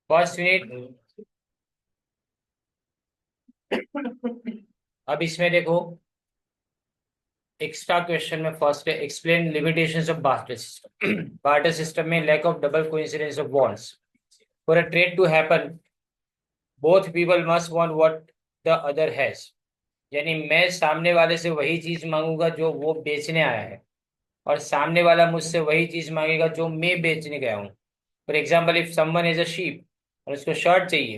First unit. अब इसमें देखो, एक्स्ट्रा क्वेश्चन में फर्स्ट है explain limitations of barter system. Barter system में lack of double coincidence of wants. For a trade to happen both people must want what the other has. यानी मैं सामने वाले से वही चीज मांगूंगा जो वो बेचने आया है, और सामने वाला मुझसे वही चीज मांगेगा जो मैं बेचने गया हूँ। For example, if someone is a sheep और उसको शर्ट चाहिए,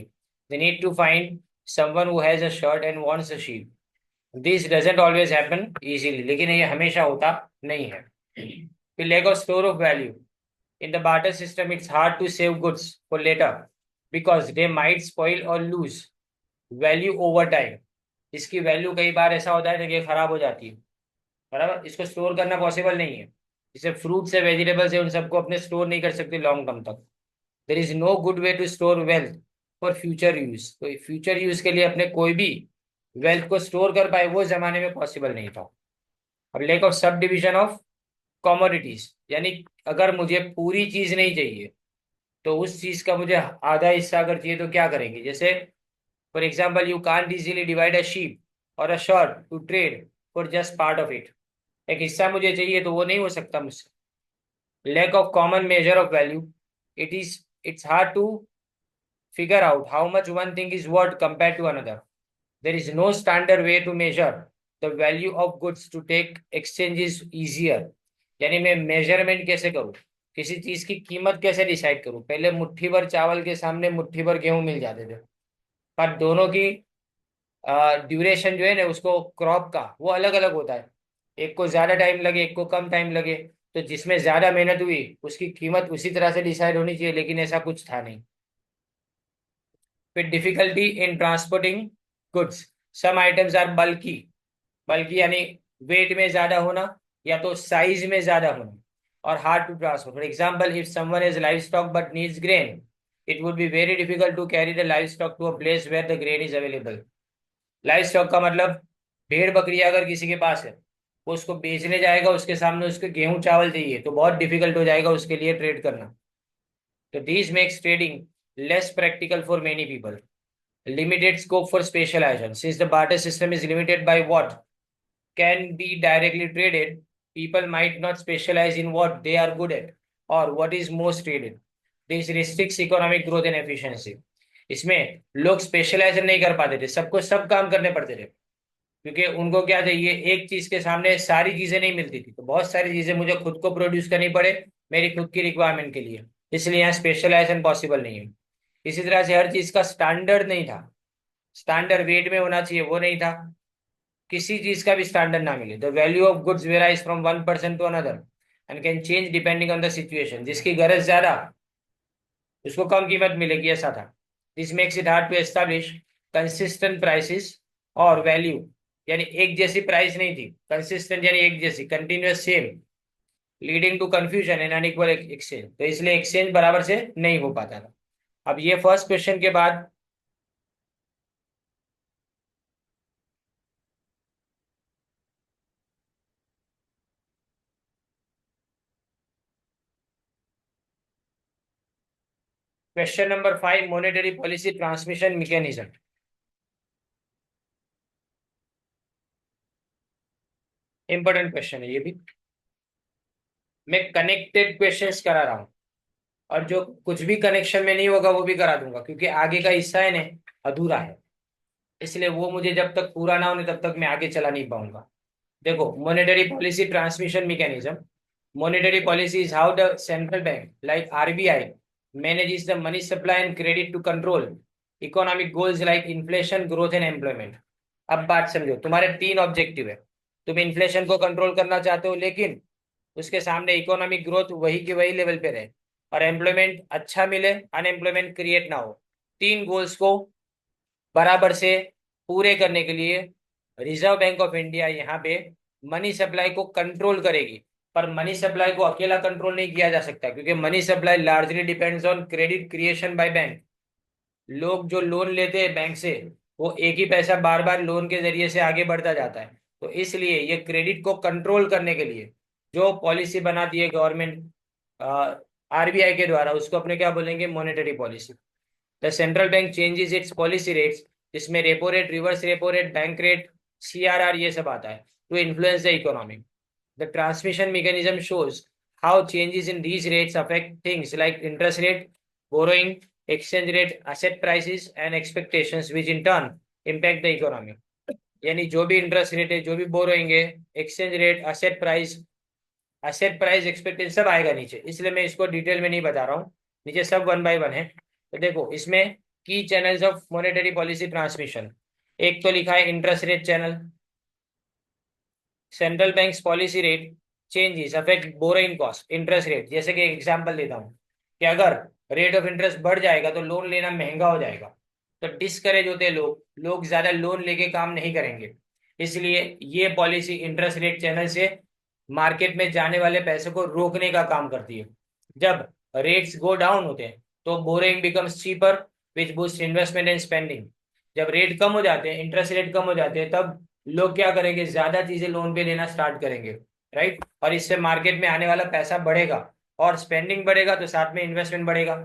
they need to find someone who has a shirt and wants a sheep. This doesn't always happen easily, लेकिन ये हमेशा होता नहीं है। फिर lack of store of value. In the barter system it's hard to save goods for later because they might spoil और lose value over time. इसकी value कई बार ऐसा होता है ना कि खराब हो जाती है। बराबर, इसको स्टोर करना पॉसिबल नहीं है। जैसे फ्रूट्स है, वेजिटेबल्स है, उन सबको अपने स्टोर नहीं कर सकते लॉन्ग टर्म तक। There is no good way to store wealth for future use. तो फ्यूचर यूज के लिए अपने कोई भी वेल्थ को स्टोर कर पाए वो जमाने में पॉसिबल नहीं था। अब lake of sub division of commodities, यानी अगर मुझे पूरी चीज नहीं चाहिए तो उस चीज का मुझे आधा हिस्सा अगर चाहिए तो क्या करेंगे। जैसे for example, you can't easily divide a sheep और a shirt to trade for just part of it. एक हिस्सा मुझे चाहिए तो वो नहीं हो सकता मुझसे। Lack of common measure of value. It's hard to figure out how much one thing is worth compared to another. There is no standard way to measure the value of goods to take exchange is easier. यानी मैं measurement कैसे करूं, किसी चीज की कीमत कैसे decide करूं। पहले मुट्ठी भर चावल के सामने मुट्ठी भर गेहूं मिल जाते थे, पर दोनों की ड्यूरेशन जो है ना उसको क्रॉप का वो अलग अलग होता है। एक को ज्यादा टाइम लगे, एक को कम टाइम लगे। तो जिसमें ज्यादा मेहनत हुई उसकी कीमत उसी तरह से डिसाइड होनी चाहिए, लेकिन ऐसा कुछ था नहीं। फिर difficulty in transporting goods. Some items are bulky. बल्कि यानी वेट में ज्यादा होना या तो साइज में ज्यादा होना, और hard to transport. For example, if someone is livestock but needs grain, it would be very difficult to carry the livestock to a place where the grain is available. Livestock का मतलब भेड़ बकरी अगर किसी के पास है, वो उसको बेचने जाएगा, उसके सामने उसके गेहूं चावल चाहिए तो बहुत डिफिकल्ट हो जाएगा उसके लिए ट्रेड करना। तो this makes trading less practical for many people. Limited scope for specialization. Since the barter system is limited by what can be directly traded, people might not specialize in what they are good at or what is most traded. This restricts economic growth and efficiency. इसमें लोग specialisation नहीं कर पाते थे, सबको सब काम करने पड़ते थे, क्योंकि उनको क्या चाहिए, एक चीज के सामने सारी चीजें नहीं मिलती थी, तो बहुत सारी चीजें मुझे खुद को प्रोड्यूस करनी पड़े मेरी खुद की रिक्वायरमेंट के लिए। इसलिए यहाँ स्पेशलाइजेशन पॉसिबल नहीं है। इसी तरह से हर चीज का स्टैंडर्ड नहीं था। स्टैंडर्ड वेट में होना चाहिए वो नहीं था। किसी चीज का भी स्टैंडर्ड ना मिले। The value of goods varies from one person to another and can change depending on the situation. जिसकी गरज ज्यादा उसको कम कीमत मिलेगी, ऐसा था। This makes it hard to establish consistent prices और वैल्यू। यानी एक जैसी प्राइस नहीं थी, कंसिस्टेंट यानी एक जैसी, continuous same, leading to confusion and unequal exchange. तो इसलिए एक्सचेंज बराबर से नहीं हो पाता था। अब ये फर्स्ट क्वेश्चन के बाद question number 5, monetary policy transmission mechanism. Important question है ये भी। मैं कनेक्टेड क्वेश्चंस करा रहा हूँ, और जो कुछ भी कनेक्शन में नहीं होगा वो भी करा दूंगा, क्योंकि आगे का हिस्सा है ना अधूरा है। इसलिए वो मुझे जब तक पूरा ना होने तब तक मैं आगे चला नहीं पाऊंगा। देखो, monetary policy transmission mechanism. Monetary policy is how the central bank like RBI manages the money supply and credit to control economic goals like inflation, growth and employment. अब बात समझो, तुम्हारे तीन ऑब्जेक्टिव है। तुम इन्फ्लेशन को कंट्रोल करना चाहते हो, लेकिन उसके सामने इकोनॉमिक ग्रोथ वही की वही लेवल पे रहे, और एम्प्लॉयमेंट अच्छा मिले, अनएम्प्लॉयमेंट क्रिएट ना हो। तीन गोल्स को बराबर से पूरे करने के लिए रिजर्व बैंक ऑफ इंडिया यहाँ पे मनी सप्लाई को कंट्रोल करेगी। पर मनी सप्लाई को अकेला कंट्रोल नहीं किया जा सकता, क्योंकि money supply largely depends on credit creation by bank. लोग जो लोन लेते हैं बैंक से, वो एक ही पैसा बार बार लोन के जरिए से आगे बढ़ता जाता है। तो इसलिए ये क्रेडिट को कंट्रोल करने के लिए जो पॉलिसी बनाती है गवर्नमेंट आरबीआई के द्वारा, उसको अपने क्या बोलेंगे, monetary policy. The central bank changes its policy rates, जिसमें repo rate, reverse repo rate, bank rate, CRR ये सब आता है, to influence the economy. The transmission mechanism shows how changes in these rates affect things like interest rate, borrowing, exchange rate, asset prices, and expectations, which in turn impact the economy. यानी जो भी interest rate है, जो भी borrowing है, exchange rate, asset price expectation सब आएगा नीचे, इसलिए मैं इसको डिटेल में नहीं बता रहा हूँ. नीचे सब वन बाय वन है. तो देखो इसमें की channels of monetary policy transmission, एक तो लिखा है interest rate channel. Central banks policy rate changes affect borrowing cost, interest rate. जैसे कि एक एग्जांपल देता हूँ कि अगर रेट ऑफ इंटरेस्ट बढ़ जाएगा तो लोन लेना महंगा हो जाएगा, तो डिस्करेज होते हैं लोग ज्यादा लोन लेके काम नहीं करेंगे. इसलिए ये पॉलिसी इंटरेस्ट रेट चैनल से मार्केट में जाने वाले पैसे को रोकने का काम करती है. जब रेट्स गो डाउन होते हैं तो borrowing becomes cheaper, which boost investment and spending. जब रेट कम हो जाते हैं, इंटरेस्ट रेट कम हो जाते हैं, तब लोग क्या करेंगे, ज्यादा चीजें लोन पे लेना स्टार्ट करेंगे, राइट. और इससे मार्केट में आने वाला पैसा बढ़ेगा, और स्पेंडिंग बढ़ेगा तो साथ में इन्वेस्टमेंट बढ़ेगा,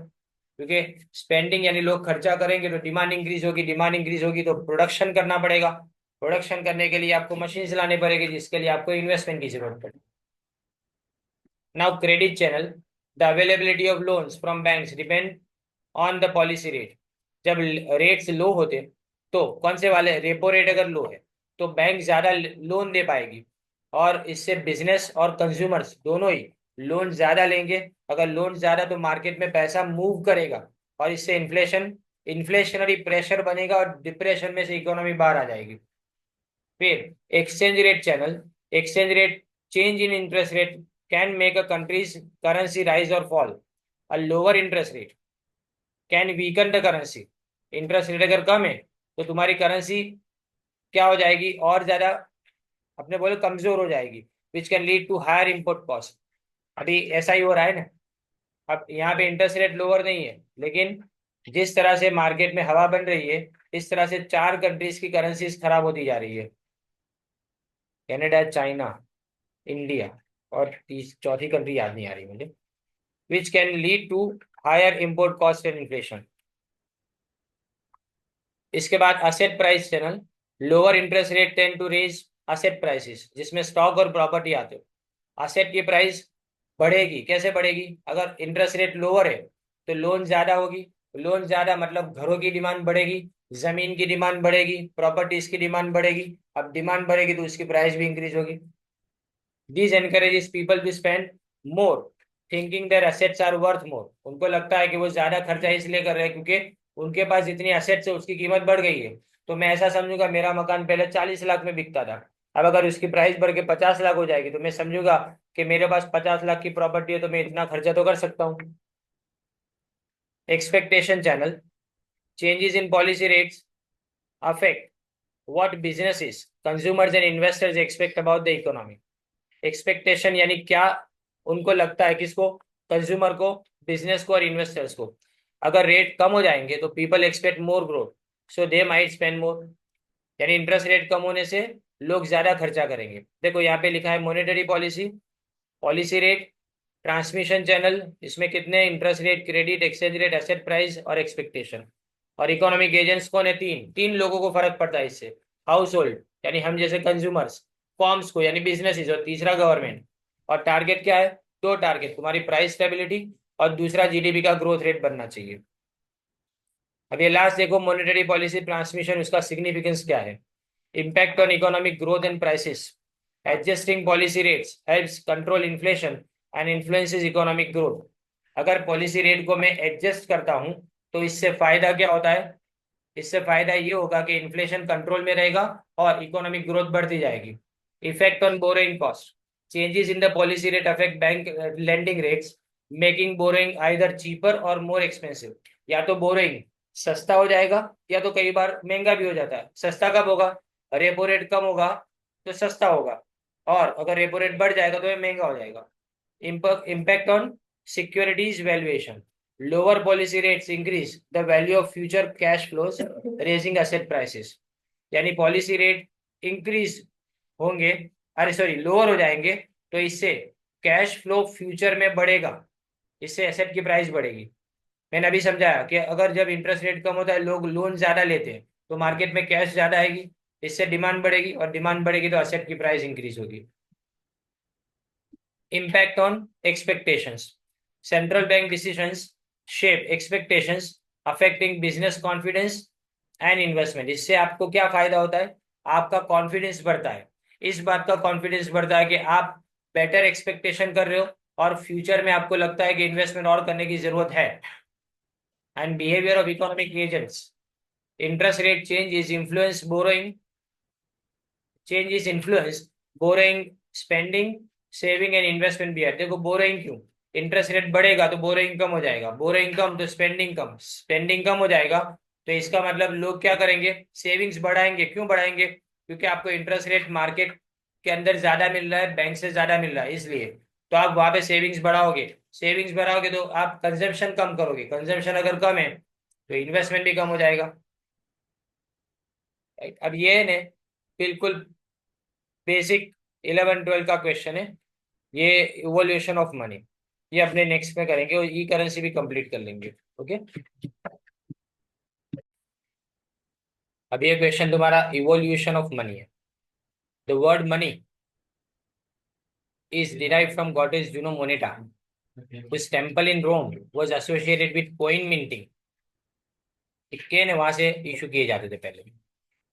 क्योंकि स्पेंडिंग यानी लोग खर्चा करेंगे तो डिमांड इंक्रीज होगी, डिमांड इंक्रीज होगी तो प्रोडक्शन करना पड़ेगा, प्रोडक्शन करने के लिए आपको मशीन लाने पड़ेगी, जिसके लिए आपको इन्वेस्टमेंट की जरूरत पड़ेगी. Now credit channel, the availability of loans from banks depend on the policy rate. जब रेट्स लो होते तो कौन से वाले, रेपो रेट अगर लो है तो बैंक ज्यादा लोन दे पाएगी, और इससे बिजनेस और कंज्यूमर्स दोनों ही लोन ज्यादा लेंगे. अगर लोन ज्यादा तो मार्केट में पैसा मूव करेगा, और इससे इन्फ्लेशनरी प्रेशर बनेगा, और डिप्रेशन में से इकोनॉमी बाहर आ जाएगी. फिर exchange rate channel, exchange rate change in interest rate can make a countries currency rise और fall. A lower interest rate can weaken the currency. Interest rate अगर कम है तो तुम्हारी करेंसी क्या हो जाएगी, और ज्यादा अपने बोले कमजोर हो जाएगी, which can lead to higher import cost. अभी ऐसा ही हो रहा है ना. अब यहाँ पे इंटरेस्ट रेट लोअर नहीं है, लेकिन जिस तरह से मार्केट में हवा बन रही है, इस तरह से चार कंट्रीज की करेंसीज खराब होती जा रही है, कनाडा, चाइना, इंडिया, और चौथी कंट्री याद नहीं आ रही मुझे, which can lead to higher import cost and inflation. इसके बाद asset price channel, lower interest rate tend to raise asset prices, जिसमें स्टॉक और प्रॉपर्टी आते हो. असेट की प्राइस बढ़ेगी, कैसे बढ़ेगी, अगर इंटरेस्ट रेट लोअर है तो लोन ज्यादा होगी, लोन ज्यादा मतलब घरों की डिमांड बढ़ेगी, जमीन की डिमांड बढ़ेगी, प्रॉपर्टीज की डिमांड बढ़ेगी. अब डिमांड बढ़ेगी तो उसकी प्राइस भी इंक्रीज होगी. This encourages people to spend more, thinking their assets are worth more. उनको लगता है कि वो ज्यादा खर्चा इसलिए कर रहे हैं क्योंकि उनके पास जितनी एसेट्स है उसकी कीमत बढ़ गई है. तो मैं ऐसा समझूंगा, मेरा मकान पहले 40 लाख में बिकता था, अब अगर उसकी प्राइस बढ़ के 50 लाख हो जाएगी तो मैं समझूंगा कि मेरे पास 50 लाख की प्रॉपर्टी है, तो मैं इतना खर्चा तो कर सकता हूँ. Expectation channel, changes in policy rates affect what businesses, consumers and investors expect about the economy. Expectation यानी क्या उनको लगता है, किसको, कंज्यूमर को, बिजनेस को और इन्वेस्टर्स को. अगर रेट कम हो जाएंगे तो people expect more growth, so they might spend more. यानी इंटरेस्ट रेट कम होने से लोग ज्यादा खर्चा करेंगे. देखो यहाँ पे लिखा है monetary policy, policy rate, transmission channel, इसमें कितने, interest rate, credit, exchange rate, asset price और एक्सपेक्टेशन. और इकोनॉमिक एजेंट्स कौन है, तीन तीन लोगों को फर्क पड़ता है इससे. हाउस होल्ड यानी हम जैसे कंज्यूमर्स, फॉर्म्स को यानी बिजनेसेस, और तीसरा गवर्नमेंट. और टारगेट क्या है, दो टारगेट, तुम्हारी प्राइस स्टेबिलिटी और दूसरा जीडीपी का ग्रोथ रेट बनना चाहिए. अब ये लास्ट देखो, मॉनेटरी पॉलिसी ट्रांसमिशन, उसका सिग्निफिकेंस क्या है. Impact on economic growth and prices, adjusting policy rates helps control inflation and influences economic growth. अगर पॉलिसी रेट को मैं एडजस्ट करता हूं तो इससे फायदा क्या होता है, इससे फायदा ये होगा कि इन्फ्लेशन कंट्रोल में रहेगा और इकोनॉमिक ग्रोथ बढ़ती जाएगी. Effect on borrowing cost, changes in the policy rate affect bank lending rates, making borrowing either cheaper और मोर एक्सपेंसिव. या तो बोरोइंग सस्ता हो जाएगा, या तो कई बार महंगा भी हो जाता है. सस्ता कब होगा, रेपो रेट कम होगा तो सस्ता होगा, और अगर रेपो रेट बढ़ जाएगा तो ये महंगा हो जाएगा. Impact on securities valuation, lower policy rates increase the value of future cash flows, raising asset prices. यानी पॉलिसी रेट इंक्रीज होंगे, अरे सॉरी लोअर हो जाएंगे, तो इससे कैश फ्लो फ्यूचर में बढ़ेगा, इससे एसेट की प्राइस बढ़ेगी. मैंने अभी समझाया कि अगर जब इंटरेस्ट रेट कम होता है लोग लोन ज्यादा लेते हैं तो मार्केट में कैश ज्यादा आएगी, इससे डिमांड बढ़ेगी और डिमांड बढ़ेगी तो असेट की प्राइस इंक्रीज होगी। Impact on expectations, central bank decisions shape expectations affecting business confidence and investment. इससे आपको क्या फायदा होता है, आपका कॉन्फिडेंस बढ़ता है। इस बात का कॉन्फिडेंस बढ़ता है कि आप बेटर एक्सपेक्टेशन कर रहे हो और फ्यूचर में आपको लगता है कि इन्वेस्टमेंट और करने की जरूरत है। And behaviour of economic agents, interest rate change is influence borrowing, spending, saving and investment भी है। देखो बोरोइंग क्यों, इंटरेस्ट रेट बढ़ेगा तो बोरोइंग कम हो जाएगा, बोरोइंग कम तो स्पेंडिंग कम, स्पेंडिंग कम हो जाएगा तो इसका मतलब लोग क्या करेंगे, सेविंग्स बढ़ाएंगे। क्यों बढ़ाएंगे, क्योंकि आपको इंटरेस्ट रेट मार्केट के अंदर ज्यादा मिल रहा है, बैंक से ज्यादा मिल रहा है, इसलिए तो आप वहां पे सेविंग्स बढ़ाओगे। सेविंग्स बढ़ाओगे तो आप कंजम्पशन कम करोगे, कंजम्पशन अगर कम है तो इन्वेस्टमेंट भी कम हो जाएगा। अब ये ने बिल्कुल बेसिक 11-12 का क्वेश्चन है ये, इवोल्यूशन ऑफ मनी। ये अपने नेक्स्ट में करेंगे और ई करेंसी भी कंप्लीट कर लेंगे। ओके, अब ये क्वेश्चन तुम्हारा इवोल्यूशन ऑफ मनी है। The word money is derived from goddess Juno Moneta, whose temple in Rome was associated with coin minting। सिक्के ने वहां से इशू किए जाते थे पहले,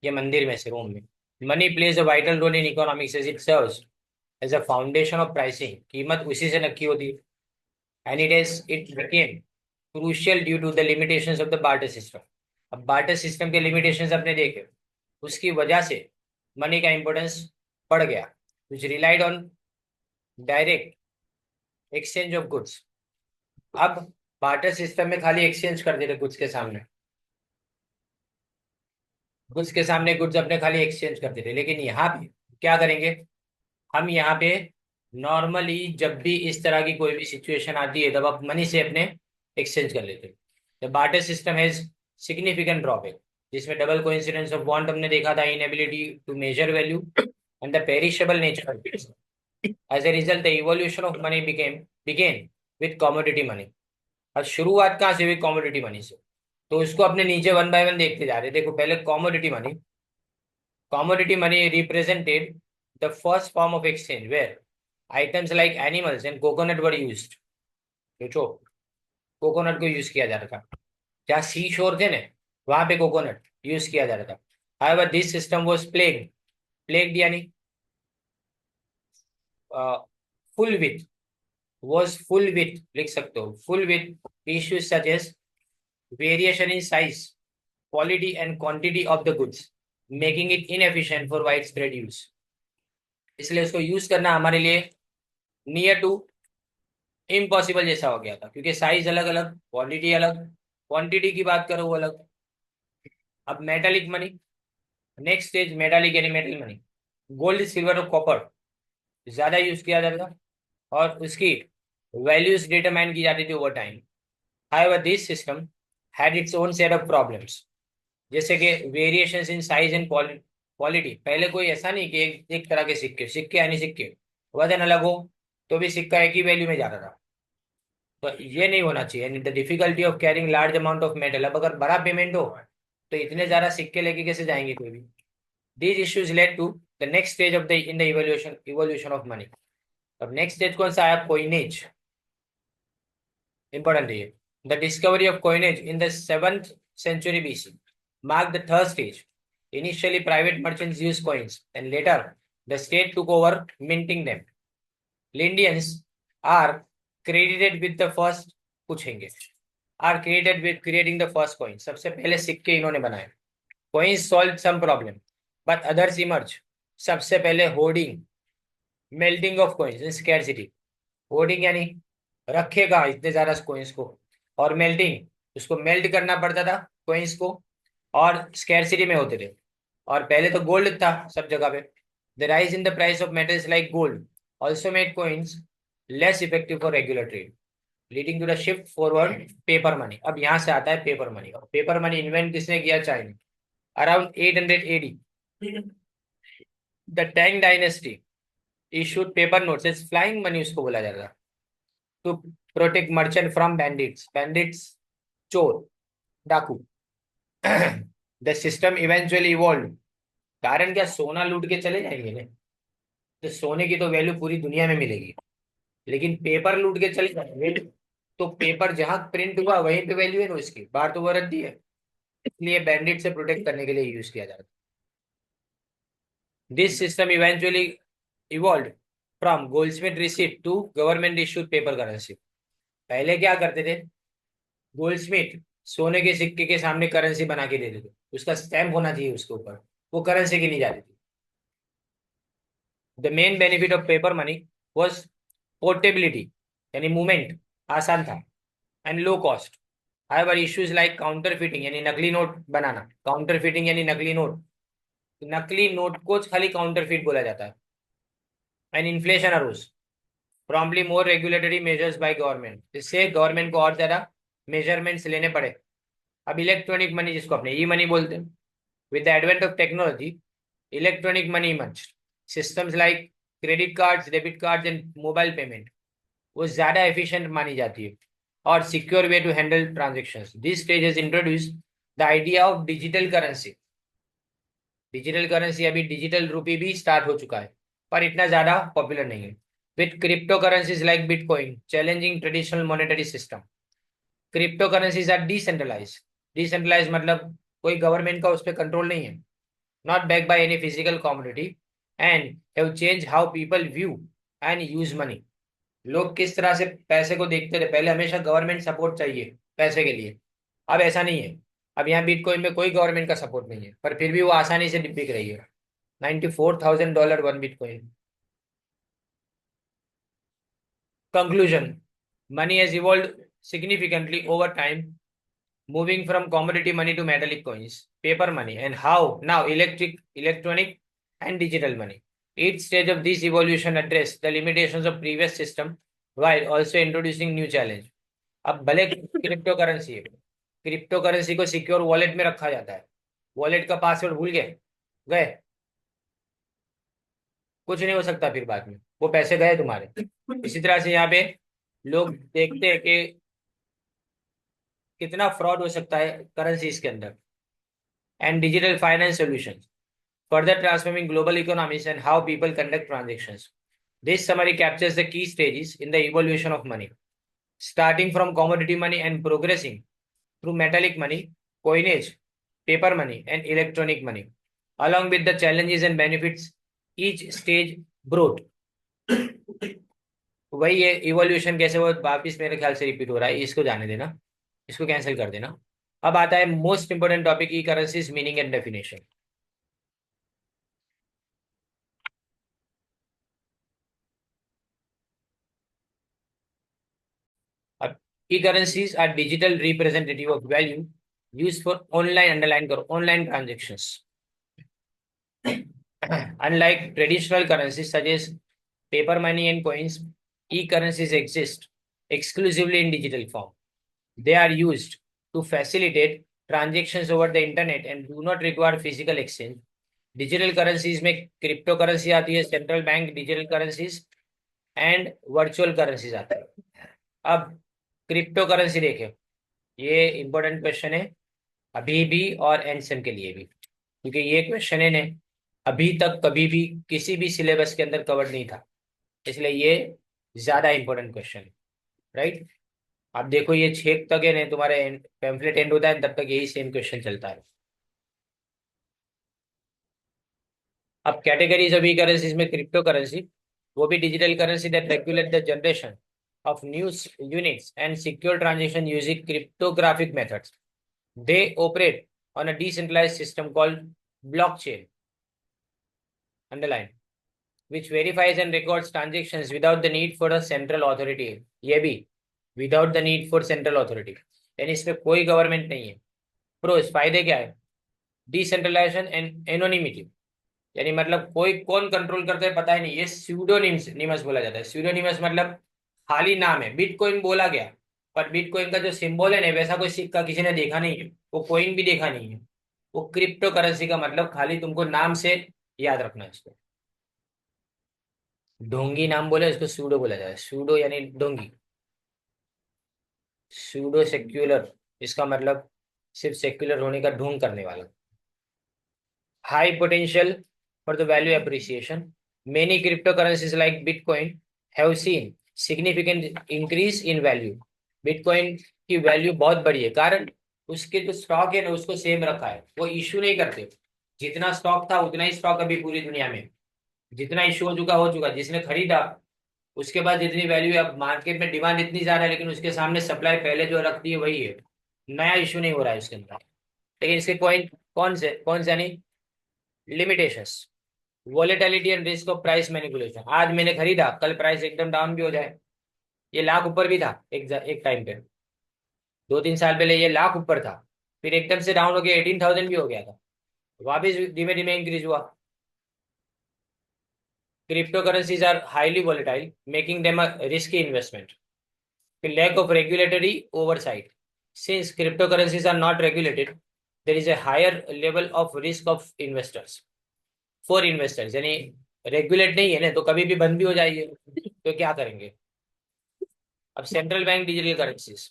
ये मंदिर में से रोम में। Money plays a vital role in economics as it serves as a foundation of pricing. कीमत उसी से नक्की होती है। And it became crucial due to the limitations of the barter system. अब बार्टर सिस्टम के लिमिटेशंस अपने देखे, उसकी वजह से मनी का इंपॉर्टेंस बढ़ गया, which relied on direct exchange of goods. अब बार्टर सिस्टम में खाली एक्सचेंज करते थे गुड्स के सामने, गुड्स के सामने गुड्स अपने खाली एक्सचेंज करते थे, लेकिन यहाँ पे क्या करेंगे, हम यहाँ पे नॉर्मली जब भी इस तरह की कोई भी सिचुएशन आती है तब आप मनी से अपने एक्सचेंज कर लेते हैं। The barter system has significant drawback, जिसमें डबल कोइंसिडेंस ऑफ वांट हमने देखा था, inability to measure value and the perishable nature of it. As a result the evolution of money began with commodity money. और शुरुआत कहाँ से हुई, commodity money से। तो उसको अपने नीचे वन बाय वन देखते जा रहे। देखो पहले commodity money, commodity money represented the first form of exchange where items like animals and coconut were used। सोचो, कोकोनट को यूज किया जा रहा था, जहाँ सी शोर थे ना वहां पे कोकोनट यूज किया जा रहा था। However, this system was plagued यानी full with, was full with लिख सकते हो, full with issues such as variation in size, quality and quantity of the goods, making it inefficient for widespread use। इसलिए उसको यूज करना हमारे लिए near to impossible जैसा हो गया था, क्योंकि साइज अलग अलग, क्वालिटी अलग, क्वांटिटी की बात करो वो अलग। अब metallic money, next stage metallic यानी मेटल मनी। गोल्ड सिल्वर और कॉपर ज्यादा यूज किया जाता था और उसकी वैल्यूज डिटरमाइन की जाती थी over time. However this system had its own set of problems, जैसे कि variations in size and quality. पहले कोई ऐसा नहीं कि एक तरह के सिक्के सिक्के यानी सिक्के वजन अलग हो तो भी सिक्का एक ही वैल्यू में जाता था, तो ये नहीं होना चाहिए। The difficulty of carrying large amount of metal, अब अगर बड़ा पेमेंट हो तो इतने ज्यादा सिक्के लेके कैसे जाएंगे कोई भी। These issues led to the next stage of the in the evolution of money. अब नेक्स्ट स्टेज कौन सा आया, कोइनेज। इंपॉर्टेंट है ये। The discovery of coinage in the 7th century BC marked the third stage। Initially, private merchants used coins, and later, the state took over minting them। Lindians are credited with the first, पूछेंगे, are credited with creating the first coin। सबसे पहले सिक्के इन्होंने बनाए। Coins solved some problem, but others emerged। सबसे पहले hoarding, melting of coins in scarcity। Hoarding यानी रखेगा इतने ज्यादा coins को, और मेल्टिंग उसको मेल्ट करना पड़ता था coins को, और स्कैरसिटी में होते थे। और पहले तो गोल्ड था सब जगह पे। The rise in the price of metals like gold also made coins less effective for regular trade, leading to the shift forward paper money. अब यहाँ से आता है पेपर मनी। और पेपर मनी इन्वेंट किसने किया, China, around 800 AD। The Tang dynasty issued paper notes as flying money, उसको बोला जाता है, to protect merchant from bandits. Bandits चोर, डाकू। The system eventually evolve. कारण क्या, सोना लूट के चले जाएंगे ना, तो सोने की तो वैल्यू पूरी दुनिया में मिलेगी, लेकिन पेपर लूट के चले जाएंगे तो पेपर जहां प्रिंट हुआ वहीं पे वैल्यू है ना उसकी, बाहर तो वो रद्दी है। इसलिए बैंडिट से प्रोटेक्ट करने के लिए यूज किया जाता है। This system eventually evolve from goldsmith receipt to government issued paper currency. पहले क्या करते थे, गोल्डस्मिथ सोने के सिक्के के सामने करेंसी बना के देते थे, उसका स्टैम्प होना चाहिए उसके ऊपर, वो करेंसी की नहीं जाती थी। The main benefit of paper money was portability, यानी मूवमेंट आसान था, and low cost. However issues like counter fitting यानी नकली नोट बनाना, काउंटर फिटिंग यानी नकली नोट, नकली नोट को खाली काउंटर फिट बोला जाता है। And inflation arose, promptly more regulatory measures by government, इससे गवर्नमेंट को और ज्यादा मेजरमेंट्स लेने पड़े। अब इलेक्ट्रॉनिक मनी जिसको अपने ई मनी बोलते हैं, with the advent of technology electronic money emerge, systems like credit cards, debit cards and mobile payment वो ज्यादा एफिशिएंट मानी जाती है और secure way to handle transactions. This stage has introduce the idea of digital currency. Digital currency अभी digital rupee भी start हो चुका है, पर इतना ज्यादा पॉपुलर नहीं है। With cryptocurrencies like Bitcoin challenging traditional monetary system. Cryptocurrencies are decentralize. Decentralize मतलब कोई गवर्नमेंट का उस पर कंट्रोल नहीं है, not back by any physical commodity, and have change how people view and use money. लोग किस तरह से पैसे को देखते थे, पहले हमेशा गवर्नमेंट सपोर्ट चाहिए पैसे के लिए, अब ऐसा नहीं है। अब यहाँ बिटकॉइन में कोई गवर्नमेंट का सपोर्ट नहीं है, पर फिर भी वो आसानी से बिक रही है। $94,000 one bitcoin. Conclusion. Money has evolved significantly over time, moving from commodity money to metallic coins, paper money, and how now electronic, and digital money. Each stage of this evolution addressed the limitations of previous system while also introducing new challenge. अब भले crypto currency है, crypto currency को secure wallet में रखा जाता है, wallet का password भूल गए कुछ नहीं हो सकता, फिर बाद में वो पैसे गए तुम्हारे। इसी तरह से यहाँ पे लोग देखते हैं कि कितना फ्रॉड हो सकता है करेंसीज के अंदर। And digital finance solutions further transforming global economies and how people conduct transactions. This summary captures the key stages in the evolution of money, starting from commodity money and progressing through metallic money, coinage, paper money, and electronic money, along with the challenges and benefits each stage brought. वही है evolution कैसे वो वापिस मेरे ख्याल से repeat हो रहा है, इसको जाने देना, इसको कैंसिल कर देना। अब आता है most important topic, e currencies meaning and definition. अब e currencies are digital representative of value use for online, underline करो, online transactions. Unlike traditional currencies such as paper money and coins, e-currencies exist exclusively in digital form. They are used to facilitate transactions over the internet and do not require physical exchange. Digital currencies में crypto currency आती है, central bank digital currencies and virtual currencies आती है। अब crypto currency देखें, ये important question है अभी भी और एंसन के लिए भी, क्योंकि ये क्वेश्चन है ने अभी तक कभी भी किसी भी सिलेबस के अंदर कवर नहीं था, इसलिए ये ज्यादा इंपॉर्टेंट क्वेश्चन है। राइट, आप देखो ये 6 तक है नहीं, तुम्हारे पैम्फलेट एंड होता है तब तक यही सेम क्वेश्चन चलता है। अब कैटेगरीज ऑफ ई करेंसीज में क्रिप्टो करेंसी, वो भी digital currency that regulate the generation of news units and secure transaction using cryptographic methods. They operate on a decentralized system called blockchain, underline, which verifies and records transactions without the need for a central authority। ये भी without the need for central authority, यानी इसमें कोई government नहीं है। Pros, फायदे क्या है, डिसेंट्रलाइजेशन एंड एनोनिमिटी, यानी मतलब कोई कौन कंट्रोल करता है पता ही नहीं, ये स्यूडोनिमस बोला जाता है। स्यूडोनिमस मतलब खाली नाम है, बिटकॉइन बोला गया, पर बिटकॉइन का जो सिंबल है ना वैसा कोई सिक्का किसी ने देखा नहीं है, वो कॉइन भी देखा नहीं है। वो क्रिप्टो करेंसी का मतलब खाली तुमको नाम से याद रखना है इसको। ढोंगी नाम बोले इसको सूडो बोला जाए, सूडो यानी ढोंगी, सूडो सेक्युलर इसका मतलब सिर्फ सेक्युलर होने का ढोंग करने वाला। High potential for the value appreciation, many crypto currencies like bitcoin have seen significant increase in value. Bitcoin की वैल्यू बहुत बड़ी है, कारण उसके जो स्टॉक है ना उसको सेम रखा है, वो इश्यू नहीं करते। जितना स्टॉक था उतना ही स्टॉक अभी पूरी दुनिया में, जितना इश्यू हो चुका, जिसने खरीदा उसके बाद जितनी वैल्यू है। अब मार्केट में डिमांड इतनी ज्यादा है, लेकिन उसके सामने सप्लाई पहले जो रख दी है वही है, नया इश्यू नहीं हो रहा है उसके अंदर। लेकिन इसके पॉइंट कौन से यानी limitations, volatility and risk of price manipulation. आज मैंने खरीदा, कल प्राइस एकदम डाउन भी हो जाए। ये लाख ऊपर भी था एक टाइम पे, 2-3 साल पहले ये लाख ऊपर था, फिर एकदम से डाउन हो गया 18,000 भी हो गया था, वापिस धीमे धीमे इंक्रीज हुआ। Cryptocurrencies are highly volatile, making them a risky investment. lack of regulatory oversight. Since cryptocurrencies are not regulated, there is a higher level of risk of investors. For investors, यानी regulate नहीं है ना, तो कभी भी बंद भी हो जाएगी, तो क्या करेंगे। अब central bank digital currencies,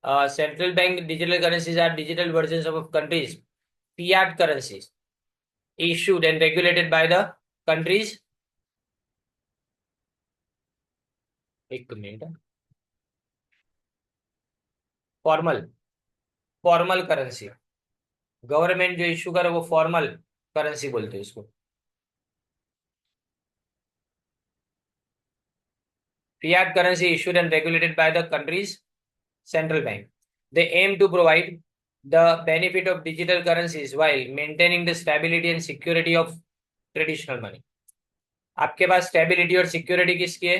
central bank digital currencies are digital version of countries fiat currencies issued and regulated by the countries। एक minute, formal formal currency, government जो इश्यू करे वो फॉर्मल करेंसी बोलते हैं इसको। Fiat currency issued and regulated by the country's central bank. They aim to provide the benefit of digital currencies while maintaining the stability and security of traditional money. आपके पास stability और security किसकी है,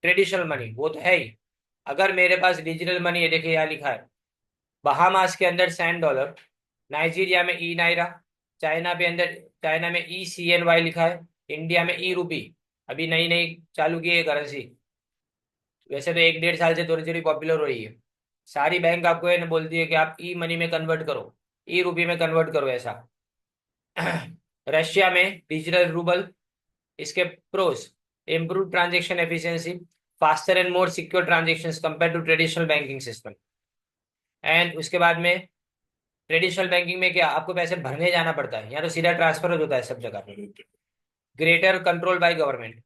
traditional money, वो तो है ही। अगर मेरे पास digital money है, देखिए यहाँ लिखा है, बहामास के अंदर $100, नाइजीरिया में ई नाइरा, चाइना में ECNY लिखा है, इंडिया में ई रूपी, अभी नई नई चालू की है करेंसी। वैसे तो 1-1.5 साल से थोड़ी थोड़ी पॉपुलर हो रही है। सारी बैंक आपको ये बोलती है कि आप ई मनी में कन्वर्ट करो, ई रूपी में कन्वर्ट करो ऐसा। रशिया में डिजिटल रूबल, इसके pros, improve transaction efficiency, faster and more secure transactions compare to traditional banking system. And उसके बाद में ट्रेडिशनल बैंकिंग में क्या, आपको पैसे भरने जाना पड़ता है, यहाँ तो सीधा ट्रांसफर हो जाता है सब जगह। Greater control by government,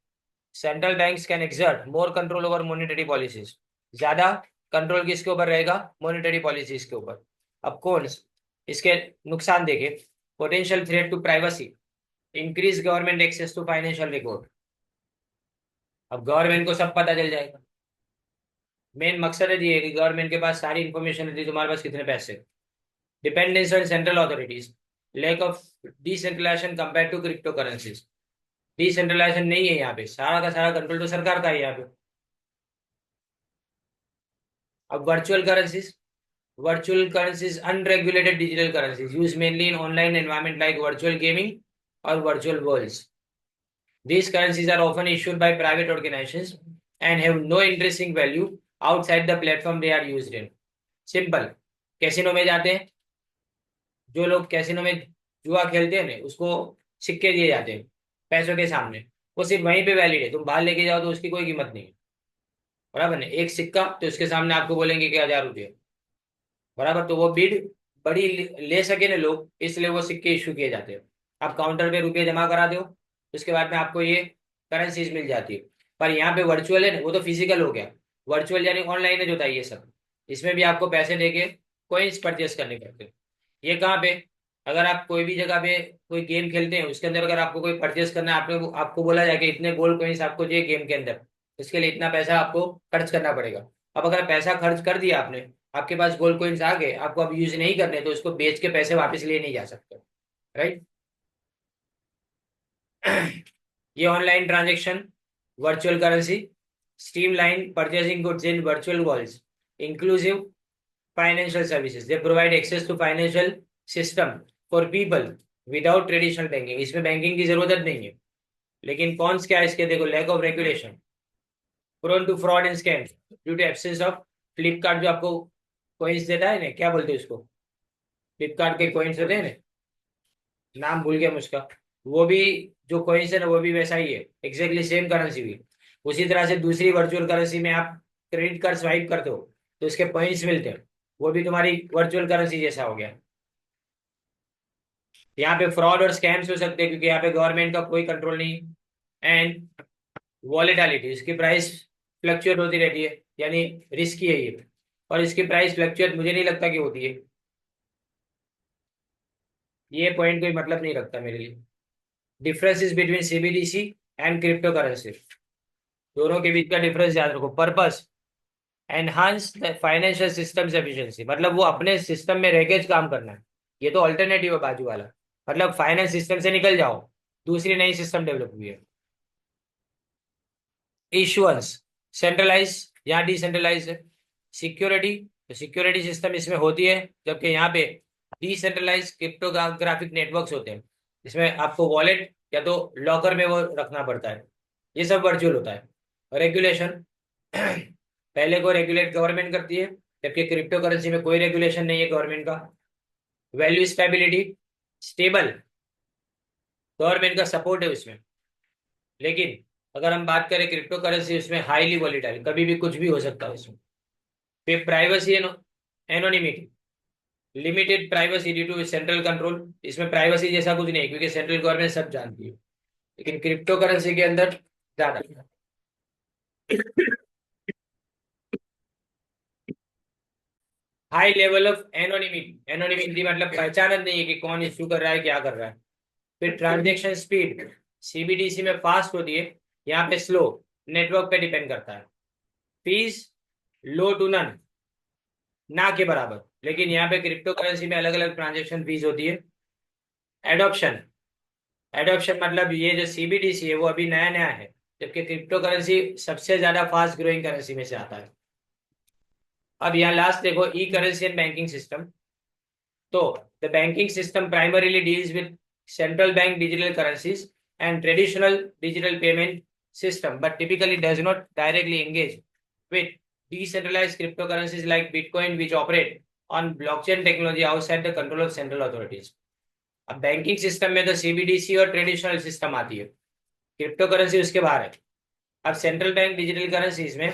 central banks can exert more control over monetary policies. ज्यादा कंट्रोल किसके ऊपर रहेगा, मॉनेटरी पॉलिसीज के ऊपर। अब कौन इसके नुकसान देखे, potential threat to privacy, increase government access to financial record. अब गवर्नमेंट को सब पता चल जाएगा, मेन मकसद है ये कि गवर्नमेंट के पास सारी इंफॉर्मेशन रहती है तुम्हारे पास कितने पैसे। Dependence on central authorities, lack of decentralization compare to cryptocurrencies. Decentralization नहीं है यहाँ पे, सारा का सारा कंट्रोल तो सरकार का है यहाँ पे। अब virtual currencies unregulated digital currencies use mainly in online environment like virtual gaming और virtual worlds. These currencies are often issued by private organizations and have no intrinsic value outside the platform they are used in. Simple, casino में जाते हैं, जो लोग casino में जुआ खेलते हैं ना, उसको सिक्के दिए जाते हैं पैसों के सामने, वो सिर्फ वहीं पे वैलिड है, तुम बाहर लेके जाओ तो उसकी कोई कीमत नहीं है, बराबर ना। एक सिक्का तो उसके सामने आपको बोलेंगे कि 1,000 रुपये, बराबर। तो वो बिड बड़ी ले सके ना लोग, इसलिए वो सिक्के इशू किए जाते हैं। आप काउंटर पे रुपये जमा करा दो, उसके बाद में आपको ये करेंसीज मिल जाती है। पर यहाँ पे वर्चुअल है ना, वो तो फिजिकल हो गया, वर्चुअल यानी ऑनलाइन है जो था ये सब। इसमें भी आपको पैसे देके कोइंस परचेस करने पड़ते हैं। ये कहाँ पे, अगर आप कोई भी जगह पे कोई गेम खेलते हैं, उसके अंदर अगर आपको कोई परचेस करना है, आपको बोला जाए कि इतने गोल्ड कोइंस आपको चाहिए गेम के अंदर, इसके लिए इतना पैसा आपको खर्च करना पड़ेगा। अब अगर पैसा खर्च कर दिया आपने, आपके पास गोल्ड कोइंस आ गए, आपको अब यूज नहीं करने, तो उसको बेच के पैसे वापस लिए नहीं जा सकते, राइट। ये online transaction, virtual currency, streamline purchasing goods in virtual worlds, inclusive financial services, they provide access to financial system for people without traditional banking. इसमें बैंकिंग की जरूरत नहीं है, लेकिन कौन क्या है इसके, देखो, lack of regulation, prone to fraud and scam due to absence of. Flipkart जो आपको कॉइन्स देता है ना, क्या बोलते हैं उसको, फ्लिपकार्ट के कॉइन्स देते हैं ना, नाम भूल गया मुझका, वो भी जो कॉइन्स है ना, वो भी वैसा ही है, एग्जैक्टली सेम करेंसी भी। उसी तरह से दूसरी वर्चुअल करेंसी में आप क्रेडिट कार्ड स्वाइप करते हो, तो इसके पॉइंट्स मिलते हैं, वो भी तुम्हारी वर्चुअल करेंसी जैसा हो गया। यहाँ पे फ्रॉड और स्कैम्स हो सकते हैं क्योंकि यहाँ पे गवर्नमेंट का कोई कंट्रोल नहीं। एंड वॉलेटिलिटी, इसकी प्राइस फ्लक्चुएट होती रहती है, यानी रिस्की है ये, और इसकी प्राइस फ्लक्चुएट मुझे नहीं लगता कि होती है। ये पॉइंट कोई मतलब नहीं रखता मेरे लिए। Differences between CBDC and crypto currency, दोनों के बीच का डिफरेंस याद रखो। Purpose, enhance the financial systems efficiency, मतलब वो अपने सिस्टम में रह के काम करना है। ये तो ऑल्टरनेटिव है बाजू वाला, मतलब फाइनेंस सिस्टम से निकल जाओ, दूसरी नई सिस्टम डेवलप हुई है। इशुअंस, सेंट्रलाइज या डिसेंट्रलाइज है। सिक्योरिटी, तो सिक्योरिटी सिस्टम इसमें होती है, जबकि यहाँ पे डिसेंट्रलाइज क्रिप्टोग्राफिक नेटवर्क्स होते हैं, इसमें आपको वॉलेट या तो लॉकर में वो रखना पड़ता है। ये सब वर्चुअल होता है। रेगुलेशन, पहले को रेगुलेट गवर्नमेंट करती है, जबकि क्रिप्टो करेंसी में कोई रेगुलेशन नहीं है गवर्नमेंट का। वैल्यू स्टेबिलिटी, स्टेबल, गवर्नमेंट का सपोर्ट है उसमें। लेकिन अगर हम बात करें क्रिप्टो करेंसी, उसमें हाईली वॉलीटाइल, कभी भी कुछ भी हो सकता है उसमें। फिर privacy anonymity, limited privacy due to central control, इसमें प्राइवेसी जैसा कुछ नहीं है क्योंकि सेंट्रल गवर्नमेंट सब जानती है। लेकिन क्रिप्टो करेंसी के अंदर ज्यादा। High level of anonymity, anonymity मतलब पहचान नहीं है कि कौन इश्यू कर रहा है, क्या कर रहा है। फिर ट्रांजेक्शन स्पीड, सीबीडीसी में फास्ट होती है, यहाँ पे स्लो, नेटवर्क पे डिपेंड करता है। फीस, लो टू नन, ना के बराबर, लेकिन यहाँ पे क्रिप्टो करेंसी में अलग अलग ट्रांजेक्शन फीस होती है। एडॉप्शन, एडॉप्शन मतलब ये जो सीबीडीसी है वो अभी नया नया है, जबकि क्रिप्टो करेंसी सबसे ज्यादा फास्ट ग्रोइंग करेंसी में से आता है। अब यहाँ लास्ट देखो, ई करेंसी एंड बैंकिंग सिस्टम। तो the banking system primarily deals with central bank digital currencies and traditional digital payment system, but typically does not directly engage with decentralized cryptocurrencies like Bitcoin, which operate on blockchain technology outside the control of central authorities. अब banking system में तो CBDC और traditional system आती है, crypto currency उसके बाहर है। अब सेंट्रल बैंक डिजिटल करेंसीज में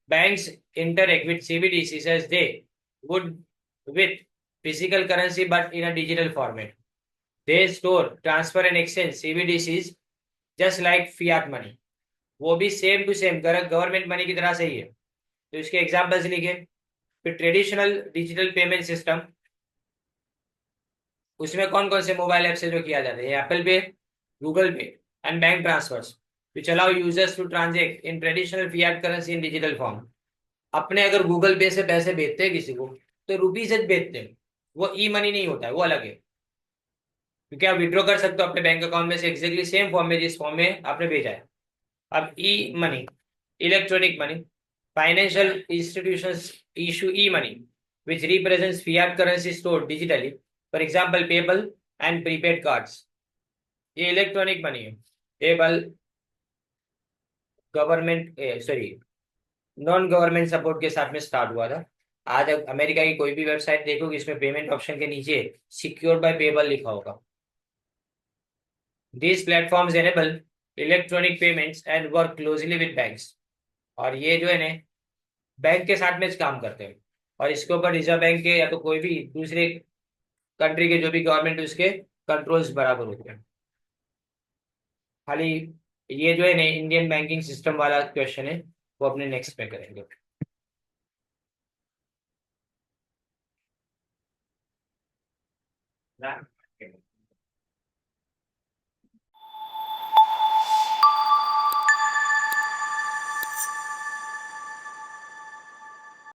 banks interact with CBDCs as they would with physical currency but in a digital format. They store, transfer and exchange CBDCs just like fiat money. वो भी same to same government money की तरह से ही है। तो इसके examples लिखे। फिर ट्रेडिशनल डिजिटल पेमेंट सिस्टम, उसमें कौन कौन से मोबाइल ऐप से जो किया जाता है, Apple pay, Google pay and bank transfers which allow users to transact in traditional fiat currency in digital form. अपने अगर गूगल पे से पैसे भेजते हैं किसी को तो रुपी से भेजते हैं, वो ई मनी नहीं होता है, वो अलग है। क्योंकि आप विड्रॉ कर सकते हो अपने बैंक अकाउंट में से एक्जेक्टली सेम फॉर्म में जिस फॉर्म में आपने भेजा है। अब e money, electronic money, financial institutions issue e money which represents fiat currency stored digitally, for example PayPal and prepaid cards। ये इलेक्ट्रॉनिक मनी है। PayPal government sorry non government support के साथ में स्टार्ट हुआ था। आज अमेरिका की कोई भी वेबसाइट देखोगे इसमें पेमेंट ऑप्शन के नीचे सिक्योर्ड बाय पेपल लिखा होगा। These platforms enable electronic payments and work closely with banks। और ये जो है ना, बैंक के साथ में काम करते हैं, और इसके ऊपर रिजर्व बैंक के या तो कोई भी दूसरे कंट्री के जो भी गवर्नमेंट उसके कंट्रोल्स बराबर होते हैं। खाली ये जो है ना इंडियन बैंकिंग सिस्टम वाला क्वेश्चन है, वो अपने नेक्स्ट में करेंगे।